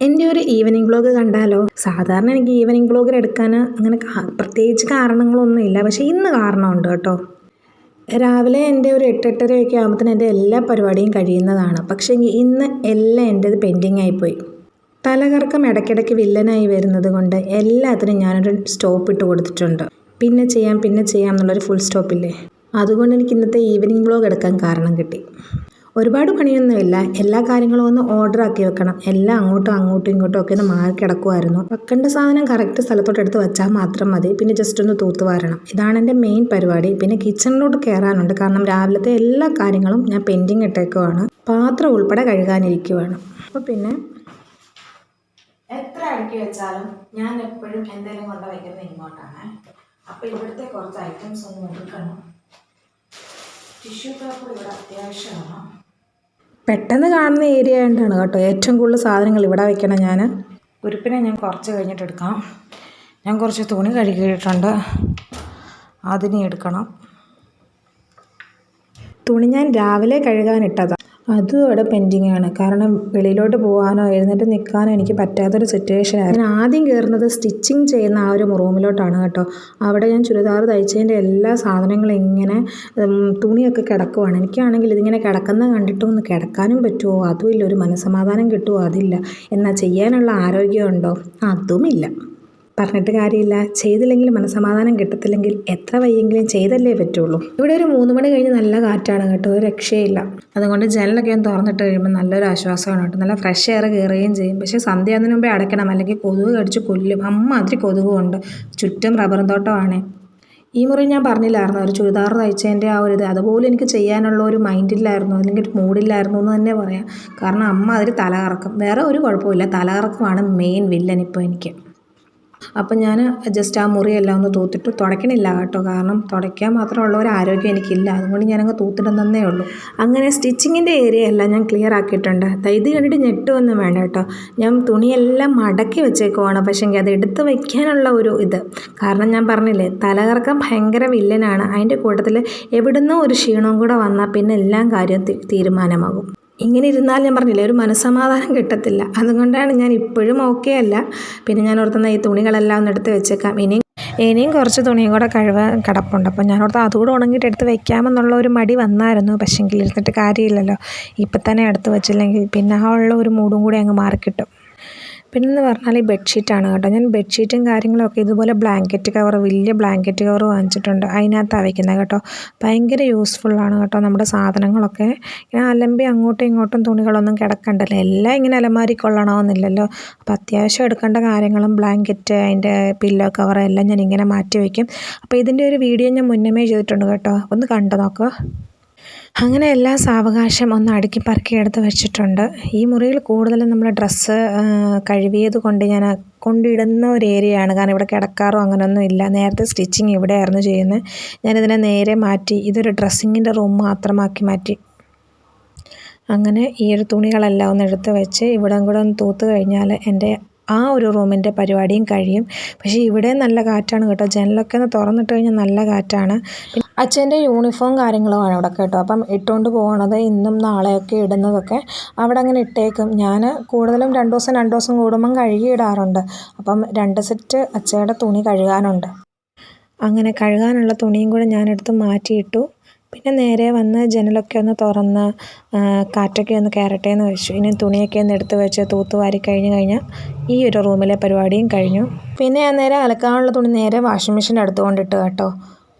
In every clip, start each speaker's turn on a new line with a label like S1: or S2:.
S1: എൻ്റെ ഒരു evening vlog കണ്ടാലോ? സാധാരണ എനിക്ക് ഈവനിങ് വ്ലോഗിൽ എടുക്കാൻ അങ്ങനെ പ്രത്യേകിച്ച് കാരണങ്ങളൊന്നുമില്ല. പക്ഷേ ഇന്ന് കാരണമുണ്ട് കേട്ടോ. രാവിലെ എൻ്റെ ഒരു 8-8:30 ആകുമ്പോഴത്തേന് എൻ്റെ എല്ലാ പരിപാടിയും കഴിയുന്നതാണ്. പക്ഷേ ഇന്ന് എല്ലാം എൻ്റേത് പെൻഡിങ് ആയിപ്പോയി. തലകറക്കം ഇടയ്ക്കിടയ്ക്ക് വില്ലനായി വരുന്നത് കൊണ്ട് എല്ലാത്തിനും ഞാനൊരു സ്റ്റോപ്പ് ഇട്ട് കൊടുത്തിട്ടുണ്ട്. പിന്നെ ചെയ്യാം എന്നുള്ളൊരു ഫുൾ സ്റ്റോപ്പില്ലേ, അതുകൊണ്ട് എനിക്ക് ഇന്നത്തെ ഈവനിങ് വ്ലോഗ് എടുക്കാൻ കാരണം കിട്ടി. ഒരുപാട് പണിയൊന്നുമില്ല, എല്ലാ കാര്യങ്ങളും ഒന്ന് ഓർഡർ ആക്കി വെക്കണം. എല്ലാം അങ്ങോട്ടും ഇങ്ങോട്ടും ഒക്കെ ഒന്ന് മാറി കിടക്കുമായിരുന്നു. വെക്കേണ്ട സാധനം കറക്റ്റ് സ്ഥലത്തോട്ട് എടുത്ത് വെച്ചാൽ മാത്രം മതി. പിന്നെ ജസ്റ്റ് ഒന്ന് തൂത്ത് വാരണം. ഇതാണ് എൻ്റെ മെയിൻ പരിപാടി. പിന്നെ കിച്ചണിലോട്ട് കയറാനുണ്ട്, കാരണം രാവിലത്തെ എല്ലാ കാര്യങ്ങളും ഞാൻ പെൻഡിങ് ഇട്ടേക്കുവാണ്. പാത്രം ഉൾപ്പെടെ കഴുകാനിരിക്കുവാണ്. അപ്പോൾ പിന്നെ എത്ര അടുക്കി വെച്ചാലും ഞാൻ എപ്പോഴും എന്തെങ്കിലും കൊണ്ട് വയ്ക്കുന്നത് ഇങ്ങോട്ടാണ്. അപ്പോൾ ഇവിടുത്തെ കുറച്ച് ഐറ്റംസ് ഒന്ന് എടുക്കണം. ടിഷ്യൂ പേപ്പർ ഇവിടെ അത്യാവശ്യമാണ്. പെട്ടെന്ന് കാണുന്ന ഏരിയ ആയതുകൊണ്ടാണ് കേട്ടോ ഏറ്റവും കൂടുതൽ സാധനങ്ങൾ ഇവിടെ വയ്ക്കണം. ഞാൻ ഉരുപ്പിനെ ഞാൻ കുറച്ച് കഴിഞ്ഞിട്ട് എടുക്കാം. ഞാൻ കുറച്ച് തുണി കഴുകിയിട്ടുണ്ട്, അതിനെ എടുക്കണം. തുണി ഞാൻ രാവിലെ കഴുകാനിട്ടതാണ്, അതും ഇവിടെ പെൻഡിങ് ആണ്. കാരണം വെളിയിലോട്ട് പോകാനോ എഴുന്നേറ്റ് നിൽക്കാനോ എനിക്ക് പറ്റാത്തൊരു സിറ്റുവേഷനായിരുന്നു. ഞാൻ ആദ്യം കയറുന്നത് സ്റ്റിച്ചിങ് ചെയ്യുന്ന ആ ഒരു റൂമിലോട്ടാണ് കേട്ടോ. അവിടെ ഞാൻ ചുരിദാർ തയ്ച്ചതിൻ്റെ എല്ലാ സാധനങ്ങളും ഇങ്ങനെ തുണിയൊക്കെ കിടക്കുവാണ്. എനിക്കാണെങ്കിൽ ഇതിങ്ങനെ കിടക്കുന്ന കണ്ടിട്ടും ഒന്ന് കിടക്കാനും പറ്റുമോ അതുമില്ല, ഒരു മനസ്സമാധാനം കിട്ടുമോ അതില്ല, എന്നാൽ ചെയ്യാനുള്ള ആരോഗ്യമുണ്ടോ അതുമില്ല. പറഞ്ഞിട്ട് കാര്യമില്ല, ചെയ്തില്ലെങ്കിൽ മനസ്സമാധാനം കിട്ടത്തില്ലെങ്കിൽ എത്ര വയ്യെങ്കിലും ചെയ്തല്ലേ പറ്റുള്ളൂ. ഇവിടെ ഒരു 3 മണി കഴിഞ്ഞ് നല്ല കാറ്റാണ് കേട്ടോ, ഒരു രക്ഷയില്ല. അതുകൊണ്ട് ജനലൊക്കെ ഒന്ന് തുറന്നിട്ട് കഴിയുമ്പോൾ നല്ലൊരു ആശ്വാസമാണ് കേട്ടോ. നല്ല ഫ്രഷ് എയർ കയറുകയും ചെയ്യും. പക്ഷേ സന്ധ്യാവുന്നതിന് മുമ്പേ അടയ്ക്കണം, അല്ലെങ്കിൽ കൊതുക് കടിച്ച് കൊല്ലും. അതിരി കൊതുകുണ്ട്, ചുറ്റും റബ്ബറും തോട്ടമാണ്. ഈ മുറി ഞാൻ പറഞ്ഞില്ലായിരുന്നു, ഒരു ചുരിദാർ തയ്ച്ചതിൻ്റെ ആ ഒരു ഇത് അതുപോലെ എനിക്ക് ചെയ്യാനുള്ള ഒരു മൈൻഡില്ലായിരുന്നു, അല്ലെങ്കിൽ ഒരു മൂഡില്ലായിരുന്നു എന്ന് തന്നെ പറയാം. കാരണം അതിൽ തലകറക്കം, വേറെ ഒരു കുഴപ്പമില്ല, തലകറക്കമാണ് മെയിൻ വില്ലൻ ഇപ്പോൾ എനിക്ക്. അപ്പം ഞാൻ ജസ്റ്റ് ആ മുറിയെല്ലാം ഒന്ന് തൂത്തിട്ട് തുടയ്ക്കണില്ല കേട്ടോ, കാരണം തുടയ്ക്കാൻ മാത്രമുള്ള ഒരു ആരോഗ്യം എനിക്കില്ല. അതുകൊണ്ട് ഞാനങ്ങ് തൂത്തിടുന്നതേ ഉള്ളൂ. അങ്ങനെ സ്റ്റിച്ചിങ്ങിൻ്റെ ഏരിയ എല്ലാം ഞാൻ ക്ലിയർ ആക്കിയിട്ടുണ്ട്. ഇത് കണ്ടിട്ട് ഞെട്ടുമൊന്നും വേണ്ട കേട്ടോ. ഞാൻ തുണിയെല്ലാം മടക്കി വെച്ചേക്കുവാണ്, പക്ഷേ അത് എടുത്ത് വയ്ക്കാനുള്ള ഒരു ഇത്, കാരണം ഞാൻ പറഞ്ഞില്ലേ തലകറക്കം ഭയങ്കര വില്ലനാണ്. അതിൻ്റെ കൂട്ടത്തിൽ എവിടുന്നോ ഒരു ക്ഷീണവും കൂടെ വന്നാൽ പിന്നെ എല്ലാം കാര്യം തീരുമാനമാകും. ഇങ്ങനെ ഇരുന്നാൽ ഞാൻ പറഞ്ഞില്ലേ ഒരു മനസ്സമാധാനം കിട്ടത്തില്ല. അതുകൊണ്ടാണ് ഞാൻ ഇപ്പോഴും ഓക്കെ അല്ല. പിന്നെ ഞാൻ ഓർത്തുന്ന ഈ തുണികളെല്ലാം ഒന്ന് എടുത്ത് വെച്ചേക്കാം. ഇനിയും കുറച്ച് തുണിയും കൂടെ കഴുകാൻ കിടപ്പുണ്ട്. അപ്പം ഞാൻ ഓർത്ത് അതുകൂടെ ഉണങ്ങിയിട്ട് എടുത്ത് വെക്കാമെന്നുള്ള ഒരു മടി വന്നായിരുന്നു. പക്ഷേങ്കിൽ ഇരുന്നിട്ട് കാര്യമില്ലല്ലോ, ഇപ്പം തന്നെ എടുത്ത് വെച്ചില്ലെങ്കിൽ പിന്നെ ആ ഉള്ള ഒരു മൂഡും കൂടി അങ്ങ് മാറിക്കിട്ടും. പിന്നെന്ന് പറഞ്ഞാൽ ഈ ബെഡ്ഷീറ്റാണ് കേട്ടോ. ഞാൻ ബെഡ്ഷീറ്റും കാര്യങ്ങളൊക്കെ ഇതുപോലെ ബ്ലാങ്കറ്റ് കവർ, വലിയ ബ്ലാങ്കറ്റ് കവർ വാങ്ങിച്ചിട്ടുണ്ട്. അതിനകത്താണ് വയ്ക്കുന്നത് കേട്ടോ. ഭയങ്കര യൂസ്ഫുള്ളാണ് കേട്ടോ. നമ്മുടെ സാധനങ്ങളൊക്കെ ഇങ്ങനെ അലമ്പി അങ്ങോട്ടും ഇങ്ങോട്ടും തുണികളൊന്നും കിടക്കണ്ടല്ലോ, എല്ലാം ഇങ്ങനെ അലമാരി കൊള്ളണമെന്നില്ലല്ലോ. അപ്പോൾ അത്യാവശ്യം എടുക്കേണ്ട കാര്യങ്ങളും ബ്ലാങ്കറ്റ്, അതിൻ്റെ പില്ലോ കവർ എല്ലാം ഞാൻ ഇങ്ങനെ മാറ്റി വയ്ക്കും. അപ്പോൾ ഇതിൻ്റെ ഒരു വീഡിയോ ഞാൻ മുന്നമേ ചെയ്തിട്ടുണ്ട് കേട്ടോ, ഒന്ന് കണ്ടു നോക്കുക. അങ്ങനെ എല്ലാ സാവകാശം ഒന്ന് അടുക്കി പറക്കി എടുത്ത് വെച്ചിട്ടുണ്ട്. ഈ മുറിയിൽ കൂടുതലും നമ്മൾ ഡ്രസ്സ് കഴുകിയത് കൊണ്ട് ഞാൻ കൊണ്ടിടുന്ന ഒരു ഏരിയയാണ്, കാരണം ഇവിടെ കിടക്കാറോ അങ്ങനെയൊന്നും ഇല്ല. നേരത്തെ സ്റ്റിച്ചിങ് ഇവിടെയായിരുന്നു ചെയ്യുന്നത്, ഞാനിതിനെ നേരെ മാറ്റി ഇതൊരു ഡ്രസ്സിങ്ങിൻ്റെ റൂം മാത്രമാക്കി മാറ്റി. അങ്ങനെ ഈ ഒരു തുണികളെല്ലാം ഒന്ന് എടുത്ത് വെച്ച് ഇവിടെ കൂടെ ഒന്ന് തൂത്ത് കഴിഞ്ഞാൽ എൻ്റെ ആ ഒരു റൂമിൻ്റെ പരിപാടിയും കഴിയും. പക്ഷേ ഇവിടെ നല്ല കാറ്റാണ് കേട്ടോ, ജനലൊക്കെ ഒന്ന് തുറന്നിട്ട് കഴിഞ്ഞാൽ നല്ല കാറ്റാണ്. അച്ഛൻ്റെ യൂണിഫോം കാര്യങ്ങളുമാണ് അവിടെ കേട്ടോ. അപ്പം ഇട്ടുകൊണ്ട് പോകണത് ഇന്നും നാളെയൊക്കെ ഇടുന്നതൊക്കെ അവിടെ അങ്ങനെ ഇട്ടേക്കും. ഞാൻ കൂടുതലും 2 ദിവസം കൂടുമ്പം കഴുകിയിടാറുണ്ട്. അപ്പം 2 സെറ്റ് അച്ഛയുടെ തുണി കഴുകാനുണ്ട്. അങ്ങനെ കഴുകാനുള്ള തുണിയും കൂടെ ഞാനെടുത്ത് മാറ്റിയിട്ടു. പിന്നെ നേരെ വന്ന് ജനലൊക്കെ ഒന്ന് തുറന്ന് കാറ്റൊക്കെ ഒന്ന് കയറട്ടെ എന്ന് വെച്ചു. ഇനി തുണിയൊക്കെ ഒന്ന് എടുത്ത് വെച്ച് തൂത്തുവാരി കഴിഞ്ഞാൽ ഈ ഒരു റൂമിലെ പരിപാടിയും കഴിഞ്ഞു. പിന്നെ ഞാൻ നേരെ അലക്കാനുള്ള തുണി നേരെ വാഷിംഗ് മെഷീൻ്റെ അടുത്ത് കൊണ്ടിട്ട് കേട്ടോ.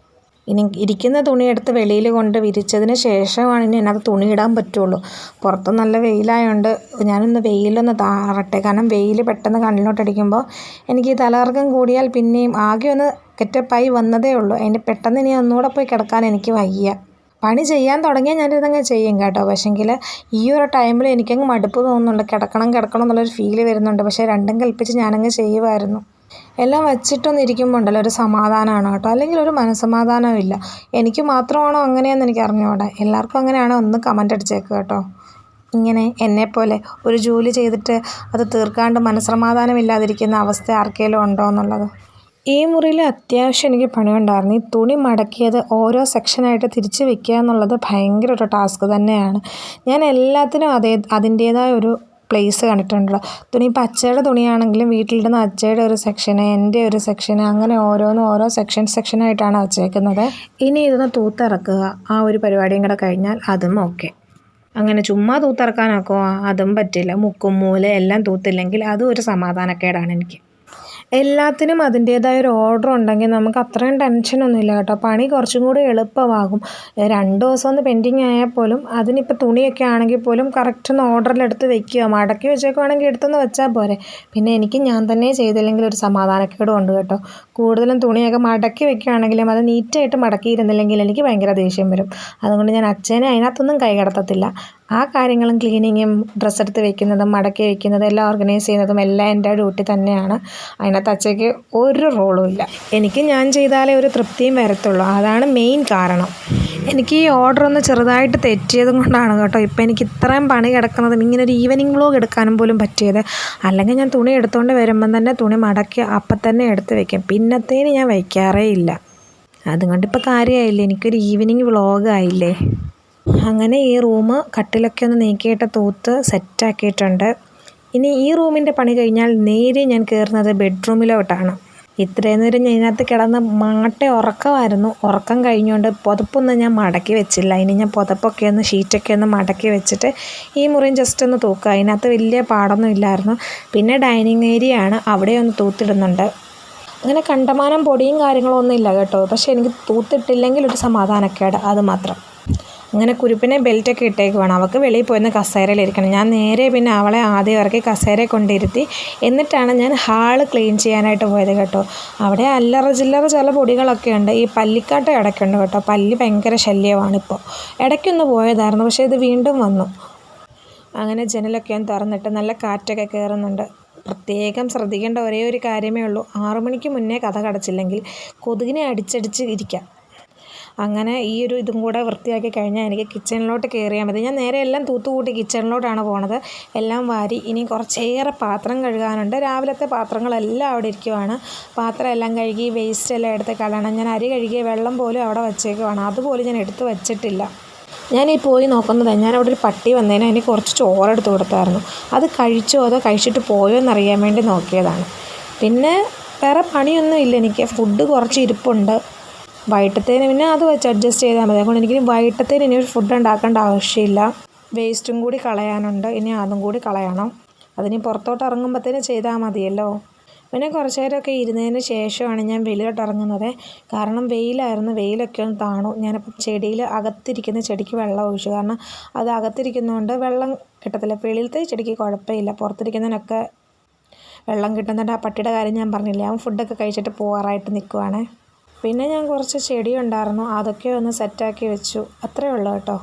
S1: ഇനി ഇരിക്കുന്ന തുണി എടുത്ത് വെളിയിൽ കൊണ്ട് വിരിച്ചതിന് ശേഷമാണ് ഇനി അതിനകത്ത് തുണി ഇടാൻ പറ്റുള്ളൂ. പുറത്ത് നല്ല വെയിലായതുകൊണ്ട് ഞാനൊന്ന് വെയിലൊന്ന് താറട്ടെ, കാരണം വെയിൽ പെട്ടെന്ന് കണ്ണിലോട്ടടിക്കുമ്പോൾ എനിക്ക് തലകറക്കം കൂടിയാൽ പിന്നെയും ആകെ ഒന്ന് ഗെറ്റപ്പായി വന്നതേ ഉള്ളൂ. അതിൻ്റെ പെട്ടെന്ന് ഇനി ഒന്നുകൂടെ പോയി കിടക്കാൻ എനിക്ക് വയ്യ. പണി ചെയ്യാൻ തുടങ്ങിയാൽ ഞാനിതങ്ങ് ചെയ്യും കേട്ടോ. പക്ഷേങ്കിൽ ഈ ഒരു ടൈമിൽ എനിക്കങ്ങ് മടുപ്പ് തോന്നുന്നുണ്ട്, കിടക്കണം എന്നുള്ളൊരു ഫീല് വരുന്നുണ്ട്. പക്ഷേ രണ്ടും കൽപ്പിച്ച് ഞാനങ്ങ് ചെയ്യുമായിരുന്നു. എല്ലാം വച്ചിട്ടൊന്നും ഇരിക്കുമ്പോൾ ഉണ്ടല്ലോ ഒരു സമാധാനമാണ് കേട്ടോ, അല്ലെങ്കിൽ ഒരു മനസ്സമാധാനവും ഇല്ല. എനിക്ക് മാത്രമാണോ അങ്ങനെയെന്ന് എനിക്ക് അറിഞ്ഞുകൂടാ, എല്ലാവർക്കും അങ്ങനെയാണോ ഒന്ന് കമൻ്റ് അടിച്ചേക്കുക കേട്ടോ. ഇങ്ങനെ എന്നെപ്പോലെ ഒരു ജോലി ചെയ്തിട്ട് അത് തീർക്കാണ്ട് മനസ്സമാധാനം ഇല്ലാതിരിക്കുന്ന അവസ്ഥ ആർക്കെങ്കിലും ഉണ്ടോ എന്നുള്ളത്. ഈ മുറിയിൽ അത്യാവശ്യം എനിക്ക് പണിയുണ്ടായിരുന്നു. ഈ തുണി മടക്കിയത് ഓരോ സെക്ഷനായിട്ട് തിരിച്ച് വെക്കുക എന്നുള്ളത് ഭയങ്കര ഒരു ടാസ്ക് തന്നെയാണ്. ഞാൻ എല്ലാത്തിനും അതിൻ്റേതായ ഒരു പ്ലേസ് കണ്ടിട്ടുണ്ടല്ലോ. തുണി ഇപ്പോൾ അച്ചയുടെ തുണിയാണെങ്കിലും വീട്ടിലിടുന്ന അച്ചയുടെ ഒരു സെക്ഷന്, എൻ്റെ ഒരു സെക്ഷന്, അങ്ങനെ ഓരോന്നും ഓരോ സെക്ഷനായിട്ടാണ് വച്ചേക്കുന്നത്. ഇനി ഇതൊന്ന് തൂത്തിറക്കുക, ആ ഒരു പരിപാടിയും കൂടെ കഴിഞ്ഞാൽ അതും ഓക്കെ. അങ്ങനെ ചുമ്മാ തൂത്തിറക്കാനൊക്കെ അതും പറ്റില്ല. മുക്കും മൂല എല്ലാം തൂത്തില്ലെങ്കിൽ അതും ഒരു സമാധാനക്കേടാണ് എനിക്ക്. എല്ലാത്തിനും അതിൻ്റേതായ ഒരു ഓർഡർ ഉണ്ടെങ്കിൽ നമുക്ക് അത്രയും ടെൻഷനൊന്നുമില്ല കേട്ടോ. പണി കുറച്ചും കൂടി എളുപ്പമാകും. 2 ദിവസം ഒന്ന് പെൻഡിങ് ആയാൽ പോലും അതിനിപ്പോൾ തുണിയൊക്കെ ആണെങ്കിൽ പോലും കറക്റ്റ് ഒന്ന് ഓർഡറിലെടുത്ത് വെക്കുക. മടക്കി വെച്ചേക്കുവാണെങ്കിൽ എടുത്തൊന്ന് വെച്ചാൽ പോരെ. പിന്നെ എനിക്ക് ഞാൻ തന്നെ ചെയ്തില്ലെങ്കിൽ ഒരു സമാധാനക്കേടും ഉണ്ട് കേട്ടോ. കൂടുതലും തുണിയൊക്കെ മടക്കി വെക്കുകയാണെങ്കിലും അത് നീറ്റായിട്ട് മടക്കിയിരുന്നില്ലെങ്കിൽ എനിക്ക് ഭയങ്കര ദേഷ്യം വരും. അതുകൊണ്ട് ഞാൻ അച്ഛനെ അതിനകത്തൊന്നും കൈ കടത്തത്തില്ല. ആ കാര്യങ്ങളും ക്ലീനിങ്ങും ഡ്രസ്സ് എടുത്ത് വെക്കുന്നതും മടക്കി വെക്കുന്നതും എല്ലാം ഓർഗനൈസ് ചെയ്യുന്നതും എല്ലാം എൻ്റെ ഡ്യൂട്ടി തന്നെയാണ്. അതിനകത്ത് അച്ഛയ്ക്ക് ഒരു റോളും ഇല്ല. എനിക്ക് ഞാൻ ചെയ്താലേ ഒരു തൃപ്തിയും വരത്തുള്ളൂ. അതാണ് മെയിൻ കാരണം. എനിക്ക് ഈ ഓർഡർ ഒന്ന് ചെറുതായിട്ട് തെറ്റിയതും കൊണ്ടാണ് കേട്ടോ ഇപ്പോൾ എനിക്ക് ഇത്രയും പണി കിടക്കുന്നതും ഇങ്ങനെ ഒരു ഈവനിങ് വ്ലോഗ് എടുക്കാനും പോലും പറ്റിയത്. അല്ലെങ്കിൽ ഞാൻ തുണി എടുത്തുകൊണ്ട് വരുമ്പം തന്നെ തുണി മടക്കി അപ്പം തന്നെ എടുത്ത് വെക്കും. പിന്നത്തേന് ഞാൻ വയ്ക്കാറേ ഇല്ല. അതുകൊണ്ടിപ്പോൾ കാര്യമായില്ലേ, എനിക്കൊരു ഈവനിങ് വ്ലോഗായില്ലേ. അങ്ങനെ ഈ റൂം കട്ടിലൊക്കെ ഒന്ന് നീക്കിയിട്ട് തൂത്ത് സെറ്റാക്കിയിട്ടുണ്ട്. ഇനി ഈ റൂമിൻ്റെ പണി കഴിഞ്ഞാൽ നേരെ ഞാൻ കയറുന്നത് ബെഡ്റൂമിലോട്ടാണ്. ഇത്രയും നേരം ഞാൻ ഇതിനകത്ത് കിടന്ന് ഉറക്കമായിരുന്നു. ഉറക്കം കഴിഞ്ഞുകൊണ്ട് പുതപ്പൊന്നും ഞാൻ മടക്കി വെച്ചില്ല. ഇനി ഞാൻ പുതപ്പൊക്കെ ഒന്ന് ഷീറ്റൊക്കെ ഒന്ന് മടക്കി വെച്ചിട്ട് ഈ മുറിയും ജസ്റ്റ് ഒന്ന് തൂക്കുക. അതിനകത്ത് വലിയ പാടൊന്നും ഇല്ലായിരുന്നു. പിന്നെ ഡൈനിങ് ഏരിയ ആണ്, അവിടെ ഒന്ന് തൂത്തിടുന്നുണ്ട്. അങ്ങനെ കണ്ടമാനം പൊടിയും കാര്യങ്ങളും ഒന്നും ഇല്ല കേട്ടോ. പക്ഷേ എനിക്ക് തൂത്തിട്ടില്ലെങ്കിൽ ഒരു സമാധാനക്കേട്, അത് മാത്രം. അങ്ങനെ കുരുപ്പിനെ ബെൽറ്റൊക്കെ ഇട്ടേക്കുവാണ്. അവൾക്ക് വെളിയിൽ പോയിന്ന് കസേരയിലിരിക്കണം. ഞാൻ നേരെ പിന്നെ അവളെ ആദ്യം ഇറക്കി കസേരയെ കൊണ്ടിരുത്തി. എന്നിട്ടാണ് ഞാൻ ഹാള് ക്ലീൻ ചെയ്യാനായിട്ട് പോയത് കേട്ടോ. അവിടെ അല്ലറ ചില്ലറ ചില പൊടികളൊക്കെ ഉണ്ട്. ഈ പല്ലിക്കാട്ട ഇടയ്ക്കുണ്ട് കേട്ടോ. പല്ലി ഭയങ്കര ശല്യമാണിപ്പോൾ. ഇടയ്ക്കൊന്ന് പോയതായിരുന്നു, പക്ഷേ ഇത് വീണ്ടും വന്നു. അങ്ങനെ ജനലൊക്കെ ഒന്ന് തുറന്നിട്ട് നല്ല കാറ്റൊക്കെ കയറുന്നുണ്ട്. പ്രത്യേകം ശ്രദ്ധിക്കേണ്ട ഒരേ ഒരു കാര്യമേ ഉള്ളൂ, 6 മണിക്ക് മുന്നേ കതക് അടച്ചില്ലെങ്കിൽ കൊതുകിനെ അടിച്ചടിച്ച് ഇരിക്കാം. അങ്ങനെ ഈ ഒരു ഇതും കൂടെ വൃത്തിയാക്കി കഴിഞ്ഞാൽ എനിക്ക് കിച്ചണിലോട്ട് കയറിയാൽ മതി. ഞാൻ നേരെ എല്ലാം തൂത്തുകൂട്ടി കിച്ചണിലോട്ടാണ് പോണത്. എല്ലാം വാരി ഇനി കുറച്ചേറെ പാത്രം കഴുകാനുണ്ട്. രാവിലത്തെ പാത്രങ്ങളെല്ലാം അവിടെ ഇരിക്കുവാണ്. പാത്രം എല്ലാം കഴുകി വേസ്റ്റ് എല്ലാം എടുത്ത് കളയണം. ഞാൻ അരി കഴുകിയ വെള്ളം പോലും അവിടെ വച്ചേക്കുവാണ്. അതുപോലും ഞാൻ എടുത്ത് വച്ചിട്ടില്ല. ഞാനീ പോയി നോക്കുന്നത്, ഞാൻ അവിടെ ഒരു പട്ടി വന്നതിന് അതിന് കുറച്ച് ചോറെടുത്ത് കൊടുത്തായിരുന്നു. അത് കഴിച്ചോ അതോ കഴിച്ചിട്ട് പോയോ എന്നറിയാൻ വേണ്ടി നോക്കിയതാണ്. പിന്നെ വേറെ പണിയൊന്നും ഇല്ല എനിക്ക്. ഫുഡ് കുറച്ച് ഇരിപ്പുണ്ട്. വൈകിട്ടത്തേന് പിന്നെ അത് വെച്ച് അഡ്ജസ്റ്റ് ചെയ്താൽ മതി. അതുകൊണ്ട് എനിക്ക് വൈകിട്ടത്തേന് ഇനി ഒരു ഫുഡ് ഉണ്ടാക്കേണ്ട ആവശ്യമില്ല. വേസ്റ്റും കൂടി കളയാനുണ്ട്, ഇനി അതും കൂടി കളയണം. അതിനി പുറത്തോട്ട് ഇറങ്ങുമ്പോഴത്തേന് ചെയ്താൽ മതിയല്ലോ. പിന്നെ കുറച്ച് നേരമൊക്കെ ഇരുന്നതിന് ശേഷമാണ് ഞാൻ വെളിയിലോട്ട് ഇറങ്ങുന്നത്. കാരണം വെയിലായിരുന്നു. വെയിലൊക്കെ ഒന്ന് താണു. ഞാനിപ്പം ചെടിയിൽ അകത്തിരിക്കുന്ന ചെടിക്ക് വെള്ളം ഒഴിച്ചു. കാരണം അത് അകത്തിരിക്കുന്നതുകൊണ്ട് വെള്ളം കിട്ടത്തില്ല. വെളിയിലത്തെ ചെടിക്ക് കുഴപ്പമില്ല, പുറത്തിരിക്കുന്നതിനൊക്കെ വെള്ളം കിട്ടുന്നുണ്ട്. ആ പട്ടിയുടെ കാര്യം ഞാൻ പറഞ്ഞില്ലേ, അവൻ ഫുഡൊക്കെ കഴിച്ചിട്ട് പോകാറായിട്ട് നിൽക്കുവാണ്. പിന്നെ ഞാൻ കുറച്ച് ചെടി ഉണ്ടായിരുന്നു, അതൊക്കെ ഒന്ന് സെറ്റാക്കി വെച്ചു. അത്രയേ ഉള്ളൂ കേട്ടോ.